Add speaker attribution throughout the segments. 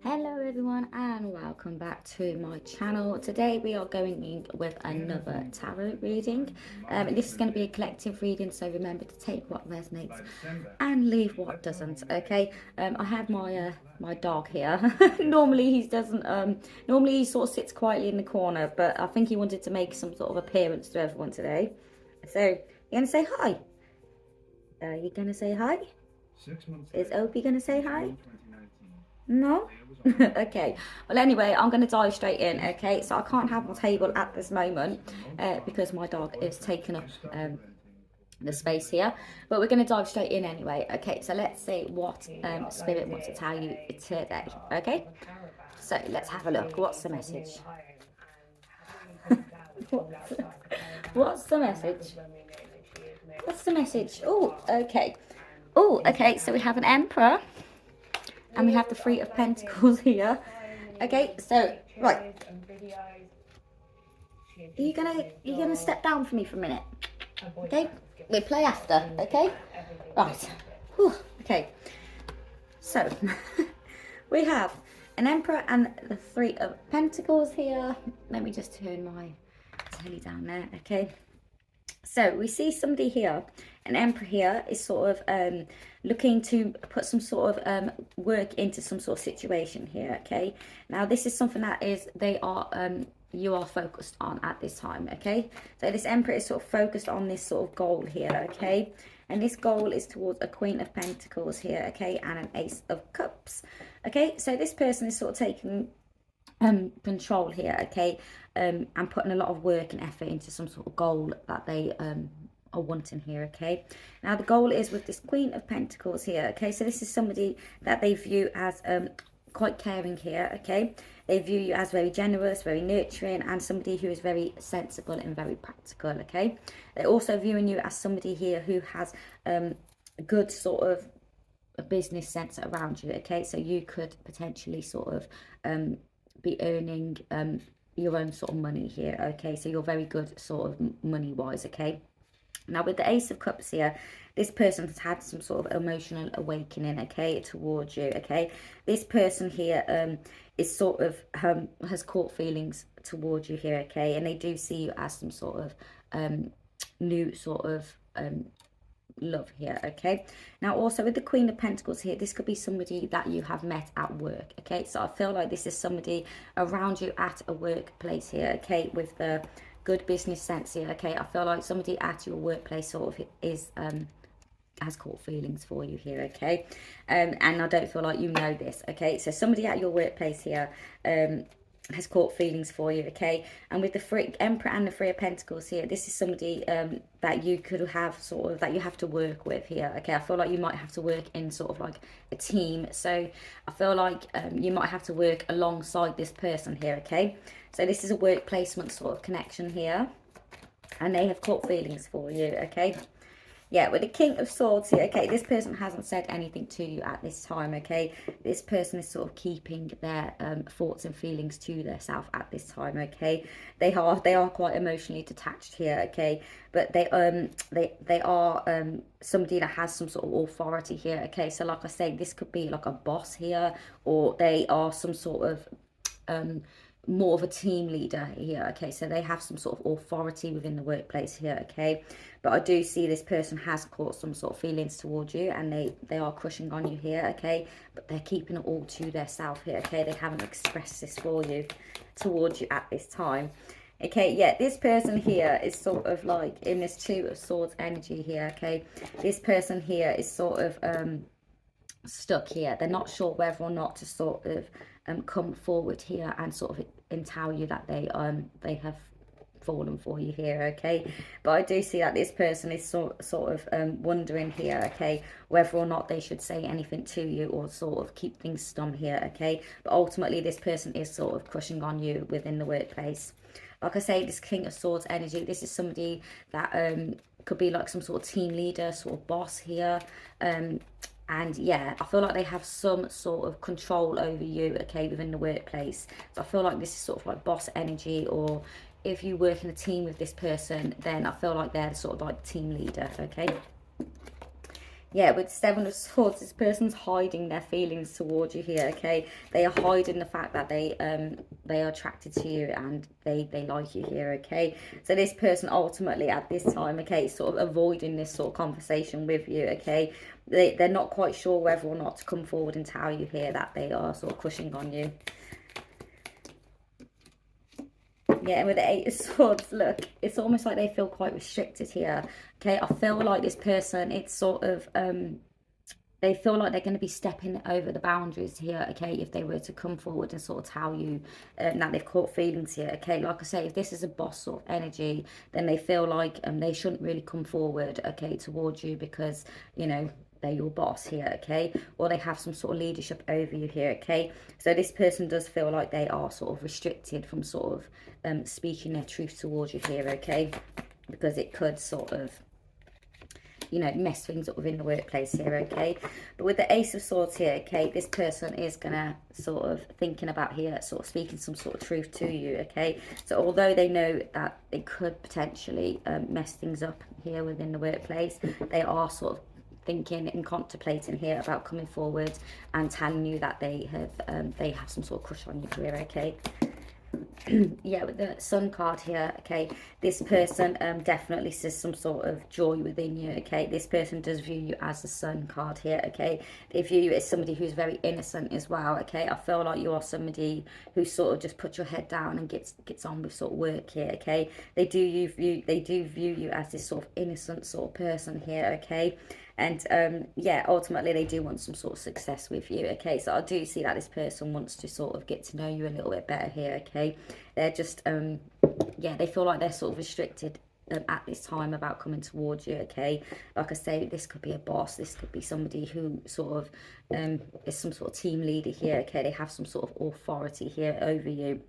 Speaker 1: Hello everyone and welcome back to my channel. Today we are going in with another tarot reading. This is going to be a collective reading, so remember to take what resonates and leave what doesn't. Okay. I have my dog here. Normally he sort of sits quietly in the corner, but I think he wanted to make some sort of appearance to everyone today. So you're gonna say hi. Are you gonna say hi? Is Opie gonna say hi? No? Okay. Well, anyway, I'm going to dive straight in, okay? So I can't have my table at this moment because my dog is taking up the space here. But we're going to dive straight in anyway, okay? So let's see what Spirit wants to tell you today, okay? So let's have a look. What's the message? What's the message? What's the message? Oh, okay. Oh, okay. So we have an Emperor. And we have the Three of Pentacles here. Okay, so right. Are you gonna step down for me for a minute? Okay, we'll play after. Okay, right. Whew. Okay, so we have an Emperor and the Three of Pentacles here. Let me just turn my telly down there. Okay. So we see somebody here, an Emperor here, is sort of looking to put some sort of work into some sort of situation here, okay? Now this is something that you are focused on at this time, okay? So this Emperor is sort of focused on this sort of goal here, okay? And this goal is towards a Queen of Pentacles here, okay? And an Ace of Cups, okay? So this person is sort of taking control here, okay, and putting a lot of work and effort into some sort of goal that they are wanting here, okay. Now the goal is with this Queen of Pentacles here, okay, so this is somebody that they view as quite caring here, okay. They view you as very generous, very nurturing, and somebody who is very sensible and very practical, okay. They're also viewing you as somebody here who has a good sort of a business sense around you, okay. So you could potentially sort of be earning your own sort of money here, okay. So you're very good sort of money wise, okay. Now with the Ace of Cups here, this person has had some sort of emotional awakening, okay, towards you, okay. This person here is sort of has caught feelings towards you here, okay, and they do see you as some sort of new sort of love here, okay. Now also with the Queen of Pentacles here, this could be somebody that you have met at work, okay. So I feel like this is somebody around you at a workplace here, okay, with the good business sense here, okay. I feel like somebody at your workplace sort of is has caught feelings for you here, okay. And I don't feel like you know this, okay. So somebody at your workplace here has caught feelings for you, okay. And with the Emperor and the Three of Pentacles here, this is somebody that you could have sort of, that you have to work with here, okay. I feel like you might have to work in sort of like a team, so I feel like you might have to work alongside this person here, okay. So this is a work placement sort of connection here, and they have caught feelings for you, okay. Yeah, with the King of Swords here, okay, this person hasn't said anything to you at this time, okay. This person is sort of keeping their thoughts and feelings to themselves at this time, okay. They are quite emotionally detached here, okay, but they are somebody that has some sort of authority here, okay. So like I say, this could be like a boss here, or they are some sort of more of a team leader here, okay. So they have some sort of authority within the workplace here, okay. But I do see this person has caught some sort of feelings towards you, and they are crushing on you here, okay. But they're keeping it all to themselves here, okay. They haven't expressed this for you towards you at this time, okay. Yeah, this person here is sort of like in this Two of Swords energy here, okay. This person here is sort of stuck here. They're not sure whether or not to sort of come forward here and sort of tell you that they have fallen for you here, okay. But I do see that this person is sort of wondering here, okay, whether or not they should say anything to you or sort of keep things stum here, okay. But ultimately this person is sort of crushing on you within the workplace. Like I say, this King of Swords energy, this is somebody that could be like some sort of team leader, sort of boss here, and yeah, I feel like they have some sort of control over you, okay, within the workplace. So I feel like this is sort of like boss energy, or if you work in a team with this person, then I feel like they're sort of like team leader, okay. Yeah, with Seven of Swords, this person's hiding their feelings towards you here, okay? They are hiding the fact that they are attracted to you and they like you here, okay? So this person ultimately at this time, okay, is sort of avoiding this sort of conversation with you, okay? They're not quite sure whether or not to come forward and tell you here that they are sort of crushing on you. Yeah, and with the Eight of Swords, look, it's almost like they feel quite restricted here. Okay, I feel like this person, it's sort of, they feel like they're going to be stepping over the boundaries here, okay, if they were to come forward and sort of tell you that they've caught feelings here, okay. Like I say, if this is a boss sort of energy, then they feel like they shouldn't really come forward, okay, towards you because, you know, they're your boss here, okay, or they have some sort of leadership over you here, okay. So this person does feel like they are sort of restricted from sort of speaking their truth towards you here, okay, because it could sort of, you know, mess things up within the workplace here, okay. But with the Ace of Swords here, okay, this person is gonna sort of thinking about here, sort of speaking some sort of truth to you, okay. So although they know that it could potentially mess things up here within the workplace, they are sort of thinking and contemplating here about coming forward and telling you that they have some sort of crush on you here, okay. Yeah, with the Sun card here, okay, this person definitely sees some sort of joy within you, okay. This person does view you as the Sun card here, okay. They view you as somebody who's very innocent as well, okay. I feel like you are somebody who sort of just puts your head down and gets on with sort of work here, okay. They do view you as this sort of innocent sort of person here, okay. And yeah, ultimately they do want some sort of success with you, okay. So I do see that this person wants to sort of get to know you a little bit better here, okay. They're just yeah, they feel like they're sort of restricted at this time about coming towards you, okay. Like I say, this could be a boss, this could be somebody who sort of is some sort of team leader here, okay. They have some sort of authority here over you.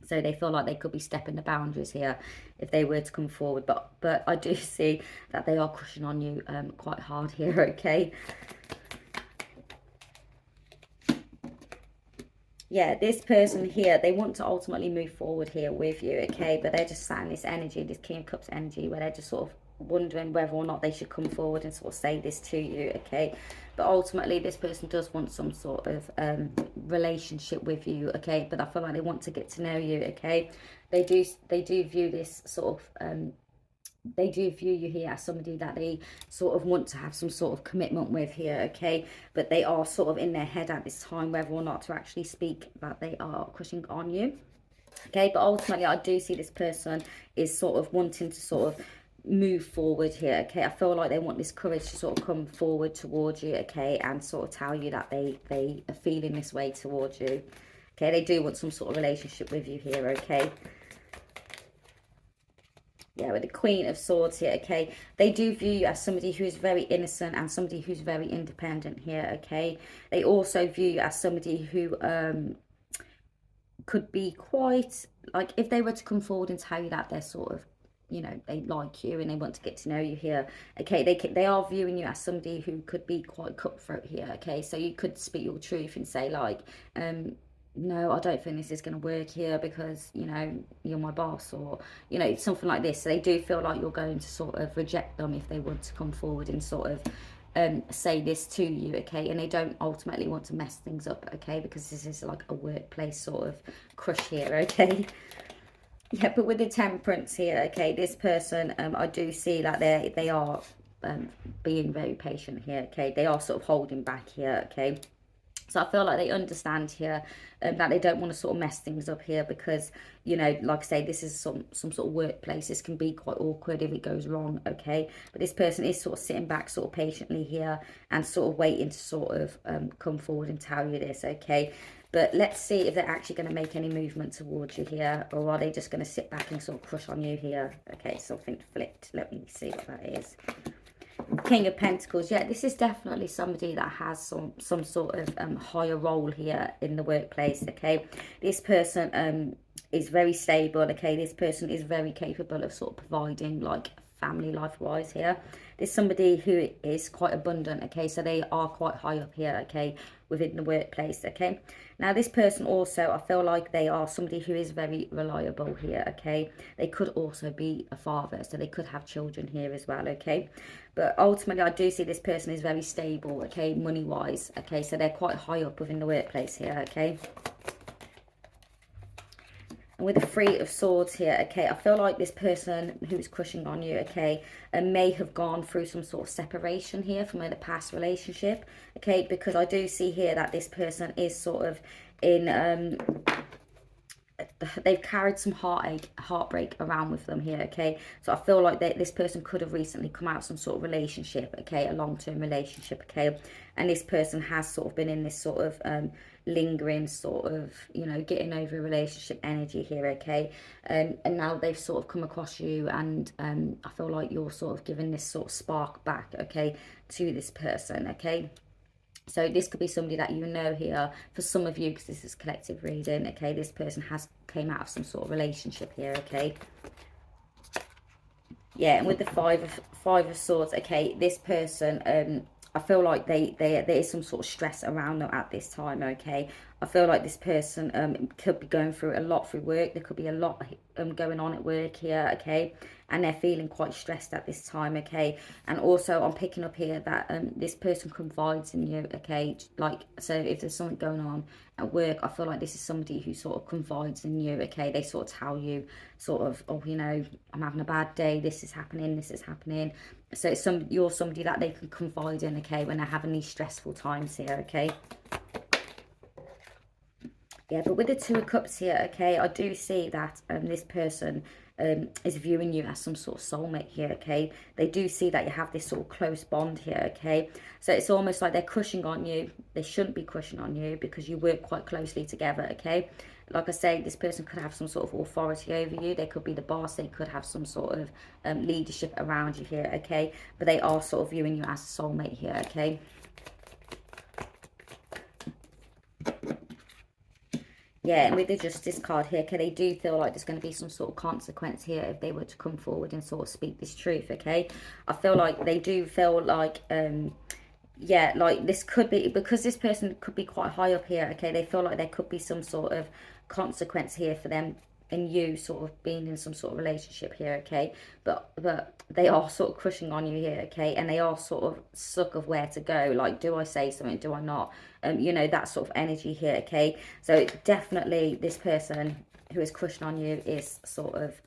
Speaker 1: So they feel like they could be stepping the boundaries here if they were to come forward. But I do see that they are crushing on you quite hard here, okay? Yeah, this person here, they want to ultimately move forward here with you, okay? But they're just sat in this energy, this King of Cups energy, where they're just sort of wondering whether or not they should come forward and sort of say this to you, okay. But ultimately this person does want some sort of relationship with you, okay. But I feel like they want to get to know you, okay. They do view this sort of they do view you here as somebody that they sort of want to have some sort of commitment with here, okay. But they are sort of in their head at this time whether or not to actually speak that they are crushing on you, okay. But ultimately I do see this person is sort of wanting to sort of move forward here, okay. I feel like they want this courage to sort of come forward towards you, okay, and sort of tell you that they are feeling this way towards you, okay. They do want some sort of relationship with you here, okay. Yeah, with the Queen of Swords here, okay. They do view you as somebody who is very innocent and somebody who's very independent here, okay. They also view you as somebody who could be quite, like, if they were to come forward and tell you that they're sort of, you know, they like you and they want to get to know you here, okay, they are viewing you as somebody who could be quite cutthroat here, okay. So you could speak your truth and say like, no, I don't think this is going to work here because, you know, you're my boss, or, you know, something like this. So they do feel like you're going to sort of reject them if they want to come forward and sort of say this to you, okay. And they don't ultimately want to mess things up, okay, because this is like a workplace sort of crush here, okay. Yeah, but with the Temperance here, okay, this person, I do see that they are being very patient here, okay. They are sort of holding back here, okay. So I feel like they understand here that they don't want to sort of mess things up here because, you know, like I say, this is some sort of workplace. This can be quite awkward if it goes wrong, okay. But this person is sort of sitting back sort of patiently here and sort of waiting to sort of come forward and tell you this, okay. But let's see if they're actually going to make any movement towards you here, or are they just going to sit back and sort of crush on you here. Okay, something flipped. Let me see what that is. King of Pentacles. Yeah, this is definitely somebody that has some sort of higher role here in the workplace, okay. This person is very stable, okay. This person is very capable of sort of providing like family life wise here. There's somebody who is quite abundant, okay, so they are quite high up here, okay, within the workplace, okay. Now this person also, I feel like they are somebody who is very reliable here, okay. They could also be a father, so they could have children here as well, okay. But ultimately I do see this person is very stable, okay, money wise, okay, so they're quite high up within the workplace here, okay. And with the Three of Swords here, okay, I feel like this person who is crushing on you, okay, may have gone through some sort of separation here from a past relationship, okay, because I do see here that this person is sort of in, they've carried some heartbreak around with them here, okay. So I feel like this person could have recently come out of some sort of relationship, okay, a long-term relationship, okay, and this person has sort of been in this sort of lingering sort of, you know, getting over a relationship energy here, okay, and now they've sort of come across you, and I feel like you're sort of giving this sort of spark back, okay, to this person, okay. So this could be somebody that you know here. For some of you, because this is collective reading, okay, this person has came out of some sort of relationship here, okay. Yeah, and with the five of swords, okay, this person, I feel like there is some sort of stress around them at this time, okay. I feel like this person could be going through a lot through work. There could be a lot going on at work here, okay, and they're feeling quite stressed at this time, okay. And also I'm picking up here that this person confides in you, okay, like, so if there's something going on at work, I feel like this is somebody who sort of confides in you, okay. They sort of tell you sort of, oh, you know, I'm having a bad day, this is happening. So it's you're somebody that they can confide in, okay, when they're having these stressful times here, okay. Yeah, but with the Two of Cups here, okay, I do see that this person is viewing you as some sort of soulmate here, okay. They do see that you have this sort of close bond here, okay. So it's almost like they're crushing on you. They shouldn't be crushing on you because you work quite closely together, okay. Like I say, this person could have some sort of authority over you. They could be the boss. They could have some sort of leadership around you here, okay. But they are sort of viewing you as a soulmate here, okay. Yeah, and with the Justice card here, okay, they do feel like there's going to be some sort of consequence here if they were to come forward and sort of speak this truth, okay. I feel like they do feel like, yeah, like this could be, because this person could be quite high up here, okay, they feel like there could be some sort of consequence here for them and you sort of being in some sort of relationship here, okay, but they are sort of crushing on you here, okay, and they are sort of stuck of where to go, like, do I say something, do I not, you know, that sort of energy here, okay. So definitely this person who is crushing on you is sort of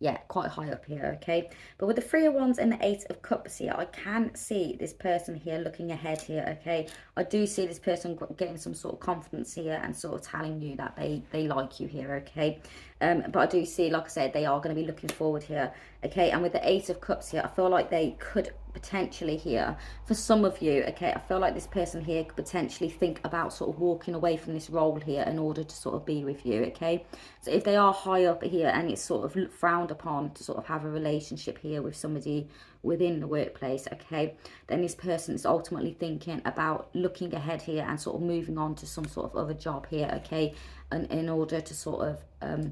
Speaker 1: yeah, quite high up here, okay. But with the Three of Wands and the Eight of Cups here, I can see this person here looking ahead here, okay. I do see this person getting some sort of confidence here and sort of telling you that they like you here, okay. But I do see, like I said, they are going to be looking forward here, okay. And with the Eight of Cups here, I feel like they could potentially here, for some of you, okay, I feel like this person here could potentially think about sort of walking away from this role here in order to sort of be with you, okay. So if they are high up here and it's sort of frowned upon to sort of have a relationship here with somebody within the workplace, okay, then this person is ultimately thinking about looking ahead here and sort of moving on to some sort of other job here, okay, and in order to sort of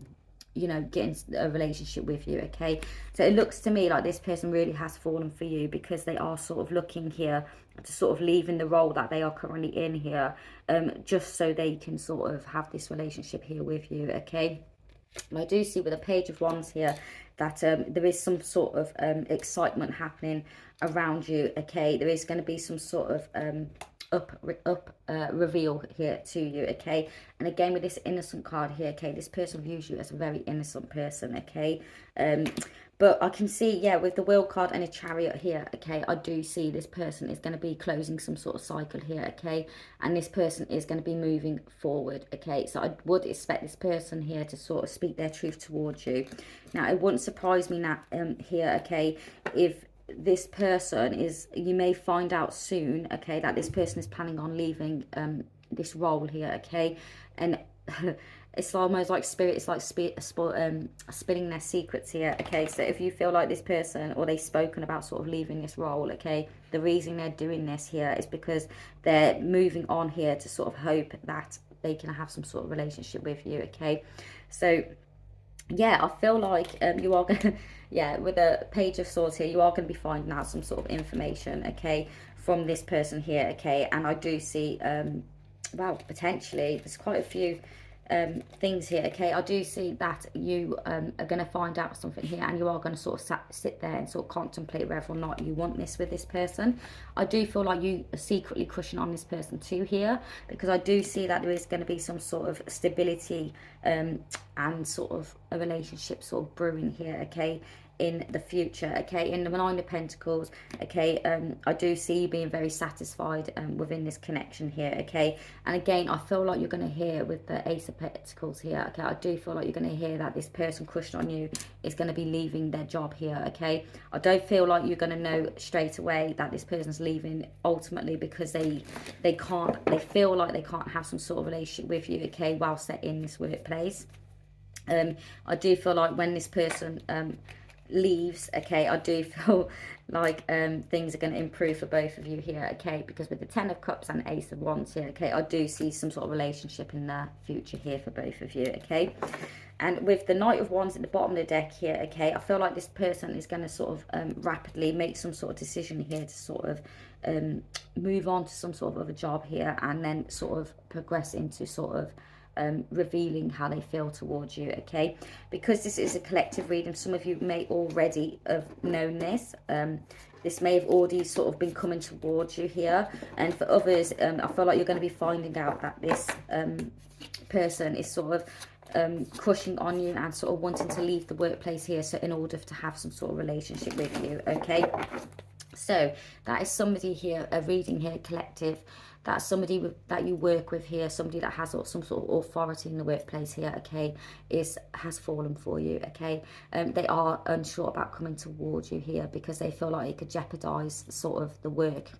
Speaker 1: you know, get in a relationship with you, okay. So it looks to me like this person really has fallen for you because they are sort of looking here to sort of leaving the role that they are currently in here, just so they can sort of have this relationship here with you, okay. And I do see with the Page of Wands here that there is some sort of excitement happening around you, okay. There is going to be some sort of reveal here to you, okay. And again with this Innocent card here, okay, this person views you as a very innocent person, okay. But I can see, yeah, with the Wheel card and a Chariot here, okay, I do see this person is going to be closing some sort of cycle here, okay, and this person is going to be moving forward, okay. So I would expect this person here to sort of speak their truth towards you. Now it wouldn't surprise me that here, okay, if this person is, you may find out soon, okay, that this person is planning on leaving this role here, okay. And it's almost like spirit, it's like spilling their secrets here, okay. So if you feel like this person, or they've spoken about sort of leaving this role, okay, the reason they're doing this here is because they're moving on here to sort of hope that they can have some sort of relationship with you, okay. So yeah, I feel like you are going to, yeah, with a Page of Swords here, you are going to be finding out some sort of information, okay, from this person here, okay, and I do see, well, potentially, there's quite a few things here, okay. I do see that you are going to find out something here, and you are going to sort of sit there and sort of contemplate whether or not you want this with this person. I do feel like you are secretly crushing on this person too here, because I do see that there is going to be some sort of stability and sort of a relationship sort of brewing here, okay, in the future, okay. In the Nine of Pentacles, okay, I do see you being very satisfied within this connection here, okay. And again, I feel like you're going to hear with the Ace of Pentacles here, okay, I do feel like you're going to hear that this person crushed on you is going to be leaving their job here, okay. I don't feel like you're going to know straight away that this person's leaving ultimately, because they feel like they can't have some sort of relationship with you, okay, whilst they're in this workplace. I do feel like when this person leaves, okay, I do feel like things are going to improve for both of you here, okay, because with the Ten of Cups and Ace of Wands here, okay, I do see some sort of relationship in the future here for both of you, okay. And with the Knight of Wands at the bottom of the deck here, okay, I feel like this person is going to sort of rapidly make some sort of decision here to sort of move on to some sort of other job here, and then sort of progress into sort of revealing how they feel towards you, okay. Because this is a collective reading, some of you may already have known this. This may have already sort of been coming towards you here, and for others, I feel like you're going to be finding out that this person is sort of crushing on you and sort of wanting to leave the workplace here, so in order to have some sort of relationship with you, okay. So that is somebody here, a reading here, collective. That's somebody that you work with here, somebody that has some sort of authority in the workplace here, okay, has fallen for you, okay. They are unsure about coming towards you here, because they feel like it could jeopardize sort of the work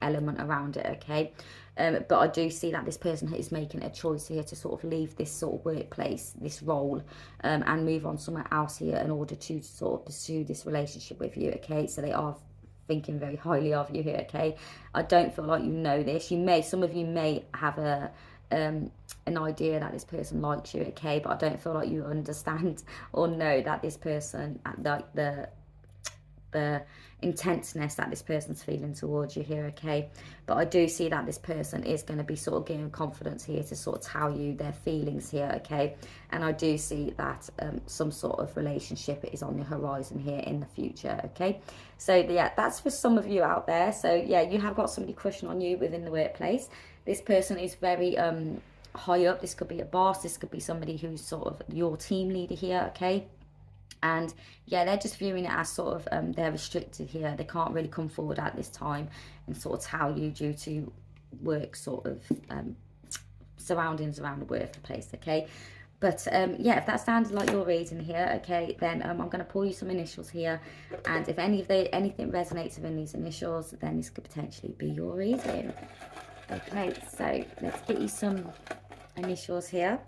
Speaker 1: element around it, okay. But I do see that this person is making a choice here to sort of leave this sort of workplace, this role, and move on somewhere else here in order to sort of pursue this relationship with you, okay. So they are thinking very highly of you here, okay. I don't feel like you know this. Some of you may have an idea that this person likes you, okay, but I don't feel like you understand or know that this person, like the intenseness that this person's feeling towards you here, okay. But I do see that this person is going to be sort of giving confidence here to sort of tell you their feelings here, okay. And I do see that some sort of relationship is on the horizon here in the future, okay. So yeah, that's for some of you out there. So yeah, you have got somebody crushing on you within the workplace. This person is very high up. This could be a boss, this could be somebody who's sort of your team leader here, okay. And yeah, they're just viewing it as sort of they're restricted here. They can't really come forward at this time and sort of tell you due to work sort of surroundings around the workplace, okay. But yeah, if that sounded like your reading here, okay, then I'm going to pull you some initials here, and if anything resonates within these initials, then this could potentially be your reading. Okay, so let's get you some initials here.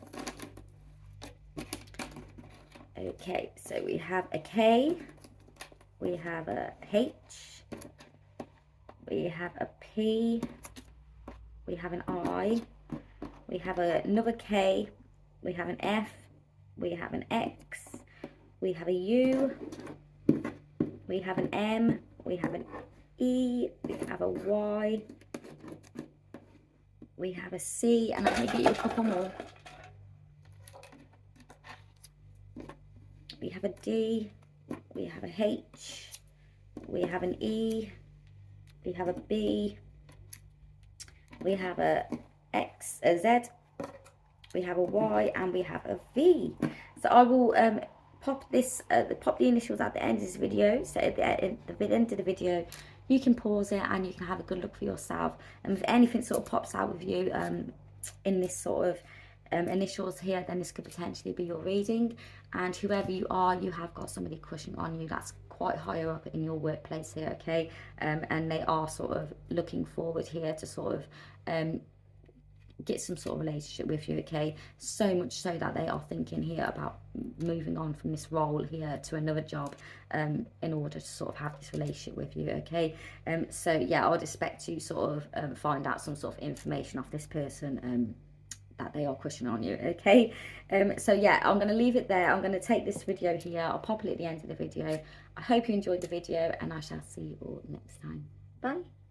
Speaker 1: Okay, so we have a K, we have a H, we have a P, we have an I, we have another K, we have an F, we have an X, we have a U, we have an M, we have an E, we have a Y, we have a C, and I'm going to get you a couple more. We have a D, we have a H, we have an E, we have a B, we have a X, a Z, we have a Y, and we have a V. So I will pop the initials at the end of this video. So at the end of the video, you can pause it and you can have a good look for yourself. And if anything sort of pops out with you in this sort of initials here, then this could potentially be your reading. And whoever you are, you have got somebody crushing on you that's quite higher up in your workplace here, okay. And they are sort of looking forward here to sort of get some sort of relationship with you, okay. So much so that they are thinking here about moving on from this role here to another job in order to sort of have this relationship with you, okay. So yeah, I would expect to sort of find out some sort of information off this person that they are crushing on you, okay? So yeah, I'm going to leave it there. I'm going to take this video here. I'll pop it at the end of the video. I hope you enjoyed the video, and I shall see you all next time. Bye.